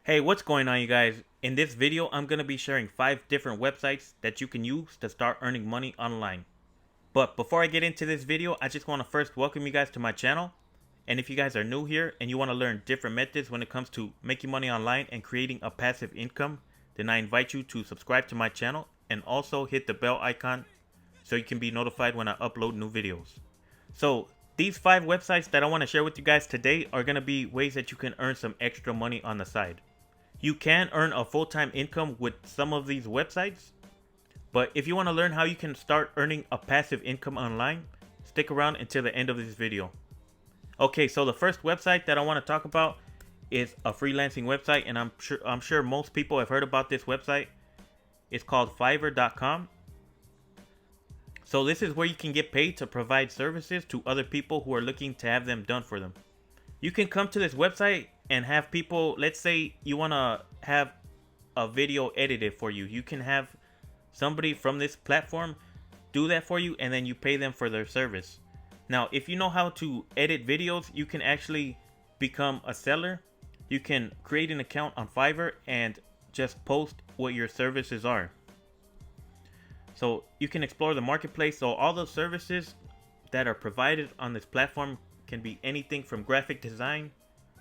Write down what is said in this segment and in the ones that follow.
Hey, what's going on, you guys? In this video, I'm going to be sharing 5 different websites that you can use to start earning money online. But before I get into this video, I just want to first welcome you guys to my channel. And if you guys are new here and you want to learn different methods when it comes to making money online and creating a passive income, then I invite you to subscribe to my channel and also hit the bell icon so you can be notified when I upload new videos. So these 5 websites that I want to share with you guys today are going to be ways that you can earn some extra money on the side. You can earn a full-time income with some of these websites, but if you want to learn how you can start earning a passive income online, stick around until the end of this video. Okay, so the first website that I want to talk about is a freelancing website, and I'm sure most people have heard about this website. It's called Fiverr.com. So this is where you can get paid to provide services to other people who are looking to have them done for them. You can come to this website and have people, let's say you want to have a video edited for you. You can have somebody from this platform do that for you, and then you pay them for their service. Now, if you know how to edit videos, you can actually become a seller. You can create an account on Fiverr and just post what your services are. So you can explore the marketplace. So all the services that are provided on this platform can be anything from graphic design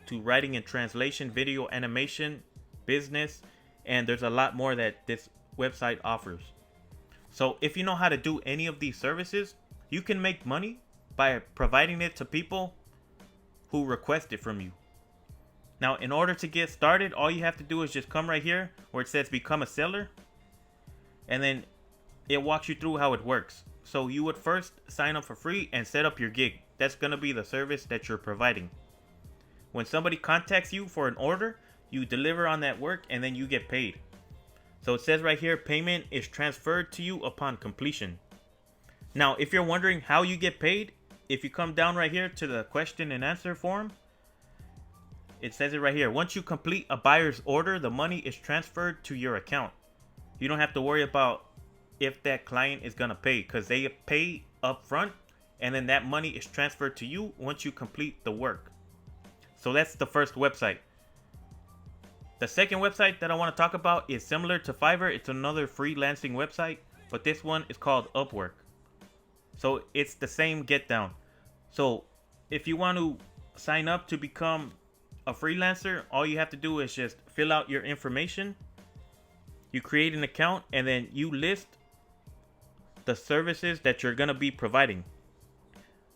to writing and translation, video animation, business, and there's a lot more that this website offers. So if you know how to do any of these services, you can make money by providing it to people who request it from you. Now, in order to get started, all you have to do is just come right here where it says become a seller, and then it walks you through how it works. So you would first sign up for free and set up your gig. That's going to be the service that you're providing. When somebody contacts you for an order, you deliver on that work and then you get paid. So it says right here, payment is transferred to you upon completion. Now, if you're wondering how you get paid, if you come down right here to the question and answer form, it says it right here. Once you complete a buyer's order, the money is transferred to your account. You don't have to worry about if that client is going to pay, because they pay up front and then that money is transferred to you once you complete the work. So that's the first website. The second website that I want to talk about is similar to Fiverr. It's another freelancing website, but this one is called Upwork. So it's the same get down. So if you want to sign up to become a freelancer, all you have to do is just fill out your information. You create an account and then you list the services that you're going to be providing.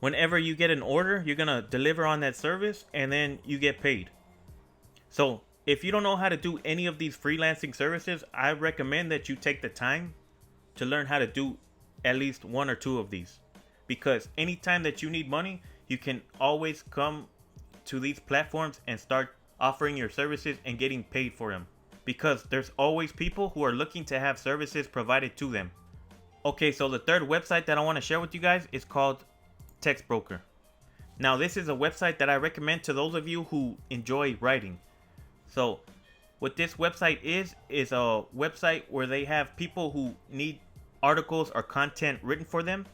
Whenever you get an order, you're going to deliver on that service and then you get paid. So if you don't know how to do any of these freelancing services, I recommend that you take the time to learn how to do at least one or two of these. Because anytime that you need money, you can always come to these platforms and start offering your services and getting paid for them. Because there's always people who are looking to have services provided to them. Okay, so the third website that I want to share with you guys is called TextBroker. Now, this is a website that I recommend to those of you who enjoy writing. So what this website is a website where they have people who need articles or content written for them,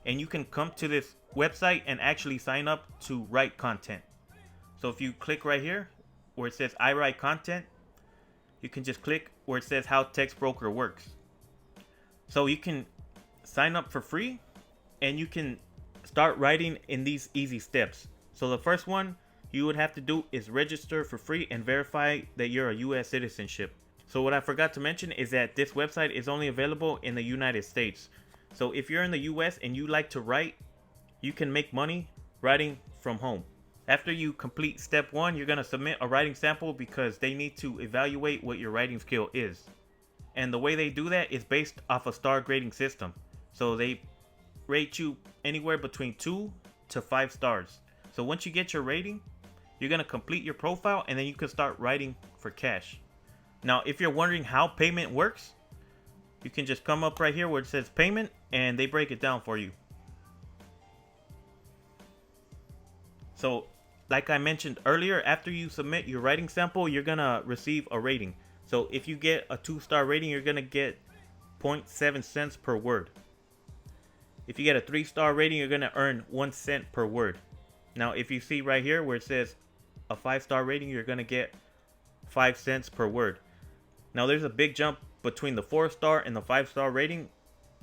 and you can come to this website and actually sign up to write content. So if you click right here where it says I write content, you can just click where it says how TextBroker works. So you can sign up for free and you can start writing in these easy steps. So the first one you would have to do is register for free and verify that you're a US citizenship. So what I forgot to mention is that this website is only available in the United States. So if you're in the US and you like to write, you can make money writing from home. After you complete step 1, you're going to submit a writing sample because they need to evaluate what your writing skill is. And the way they do that is based off a star grading system. So they rate you anywhere between 2 to 5 stars. So once you get your rating, you're going to complete your profile and then you can start writing for cash. Now, if you're wondering how payment works, you can just come up right here where it says payment and they break it down for you. So like I mentioned earlier, after you submit your writing sample, you're going to receive a rating. So if you get a 2-star rating, you're going to get 0.7 cents per word. If you get a 3-star rating, you're going to earn 1 cent per word. Now, if you see right here where it says a 5-star rating, you're going to get 5 cents per word. Now there's a big jump between the 4-star and the 5-star rating,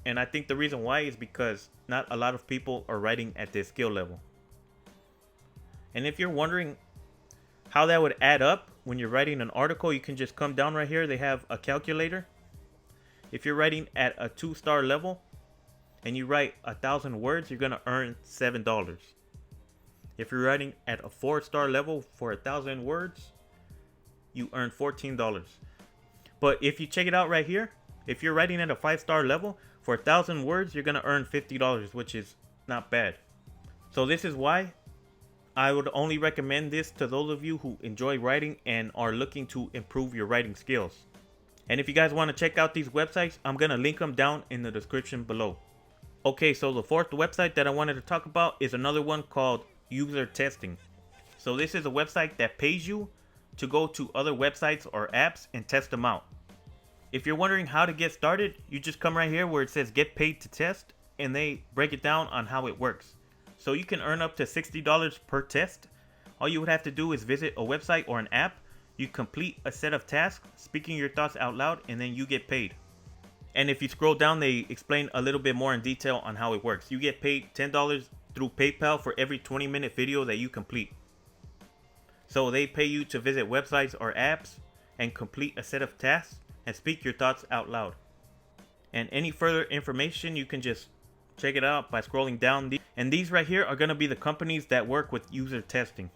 and I think the reason why is because not a lot of people are writing at this skill level. And if you're wondering how that would add up when you're writing an article, you can just come down right here. They have a calculator. If you're writing at a 2-star level and you write 1,000 words, you're gonna earn $7. If you're writing at a 4-star level for 1,000 words, you earn $14. But if you check it out right here, if you're writing at a 5-star level for 1,000 words, you're gonna earn $50, which is not bad. So this is why I would only recommend this to those of you who enjoy writing and are looking to improve your writing skills. And if you guys want to check out these websites, I'm gonna link them down in the description below. Okay, so the fourth website that I wanted to talk about is another one called User Testing. So this is a website that pays you to go to other websites or apps and test them out. If you're wondering how to get started, you just come right here where it says get paid to test, and they break it down on how it works. So you can earn up to $60 per test. All you would have to do is visit a website or an app. You complete a set of tasks, speaking your thoughts out loud, and then you get paid. And if you scroll down, they explain a little bit more in detail on how it works. You get paid $10 through PayPal for every 20-minute video that you complete. So they pay you to visit websites or apps and complete a set of tasks and speak your thoughts out loud. And any further information, you can just check it out by scrolling down. And these right here are going to be the companies that work with user testing.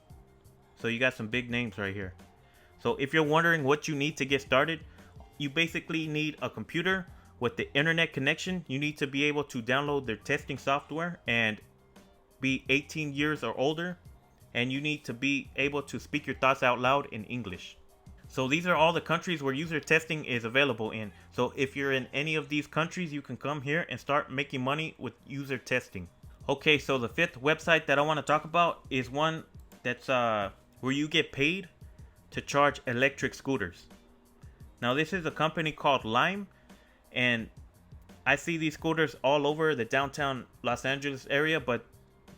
So you got some big names right here. So if you're wondering what you need to get started, you basically need a computer with the internet connection. You need to be able to download their testing software and be 18 years or older. And you need to be able to speak your thoughts out loud in English. So these are all the countries where user testing is available in. So if you're in any of these countries, you can come here and start making money with user testing. Okay, so the fifth website that I want to talk about is one that's where you get paid to charge electric scooters. Now this is a company called Lime, and I see these scooters all over the downtown Los Angeles area, but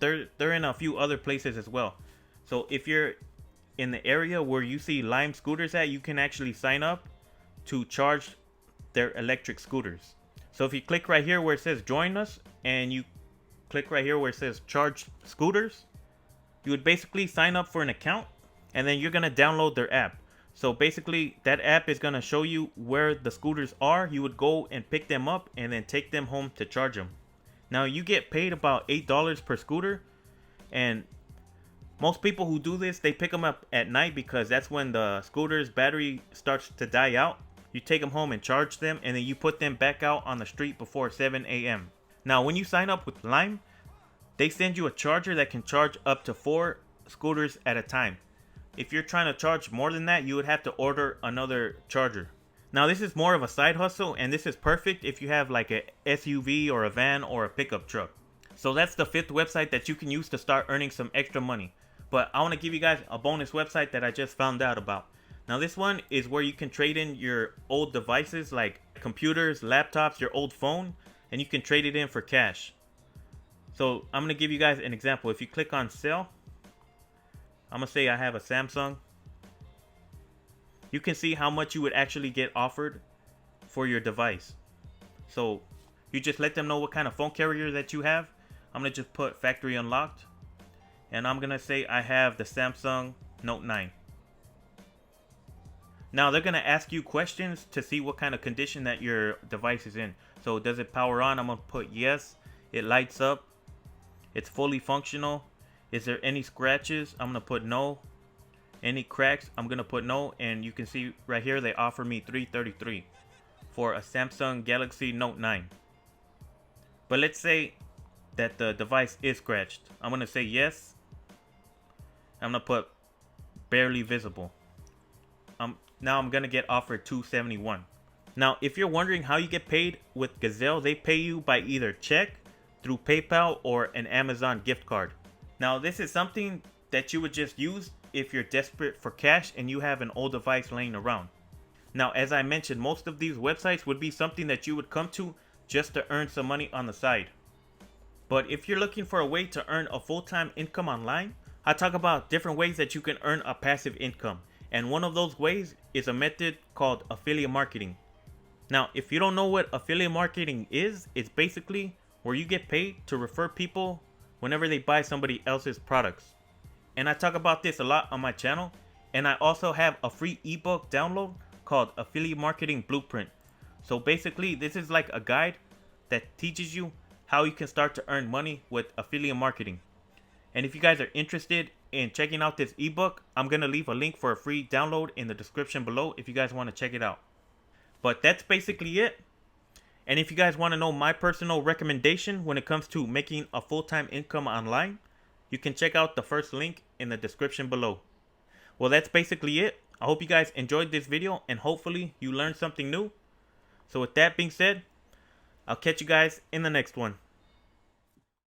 they're in a few other places as well. So if you're in the area where you see Lime scooters at, you can actually sign up to charge their electric scooters. So if you click right here where it says join us, and you click right here where it says charge scooters, you would basically sign up for an account, and then you're gonna download their app. So basically that app is gonna show you where the scooters are. You would go and pick them up and then take them home to charge them. Now you get paid about $8 per scooter, and most people who do this, they pick them up at night because that's when the scooter's battery starts to die out. You take them home and charge them, and then you put them back out on the street before 7 a.m. Now when you sign up with Lime, they send you a charger that can charge up to 4 scooters at a time. If you're trying to charge more than that, you would have to order another charger. Now this is more of a side hustle, and this is perfect if you have like a SUV or a van or a pickup truck. So that's the fifth website that you can use to start earning some extra money. But I want to give you guys a bonus website that I just found out about. Now this one is where you can trade in your old devices like computers, laptops, your old phone, and you can trade it in for cash. So I'm going to give you guys an example. If you click on sell, I'm going to say I have a Samsung. You can see how much you would actually get offered for your device. So you just let them know what kind of phone carrier that you have. I'm going to just put factory unlocked. And I'm going to say I have the Samsung Note 9. Now they're going to ask you questions to see what kind of condition that your device is in. So does it power on? I'm going to put yes. It lights up. It's fully functional. Is there any scratches? I'm going to put no. Any cracks? I'm going to put no. And you can see right here they offer me $333 for a Samsung Galaxy Note 9. But let's say that the device is scratched. I'm going to say yes. I'm going to put barely visible. Now I'm going to get offered $271. Now, if you're wondering how you get paid with Gazelle, they pay you by either check, through PayPal, or an Amazon gift card. Now, this is something that you would just use if you're desperate for cash and you have an old device laying around. Now, as I mentioned, most of these websites would be something that you would come to just to earn some money on the side. But if you're looking for a way to earn a full-time income online, I talk about different ways that you can earn a passive income. And one of those ways is a method called affiliate marketing. Now, if you don't know what affiliate marketing is, it's basically where you get paid to refer people whenever they buy somebody else's products. And I talk about this a lot on my channel. And I also have a free ebook download called Affiliate Marketing Blueprint. So basically, this is like a guide that teaches you how you can start to earn money with affiliate marketing. And if you guys are interested in checking out this ebook, I'm going to leave a link for a free download in the description below if you guys want to check it out. But that's basically it. And if you guys want to know my personal recommendation when it comes to making a full-time income online, you can check out the first link in the description below. Well, that's basically it. I hope you guys enjoyed this video and hopefully you learned something new. So with that being said, I'll catch you guys in the next one.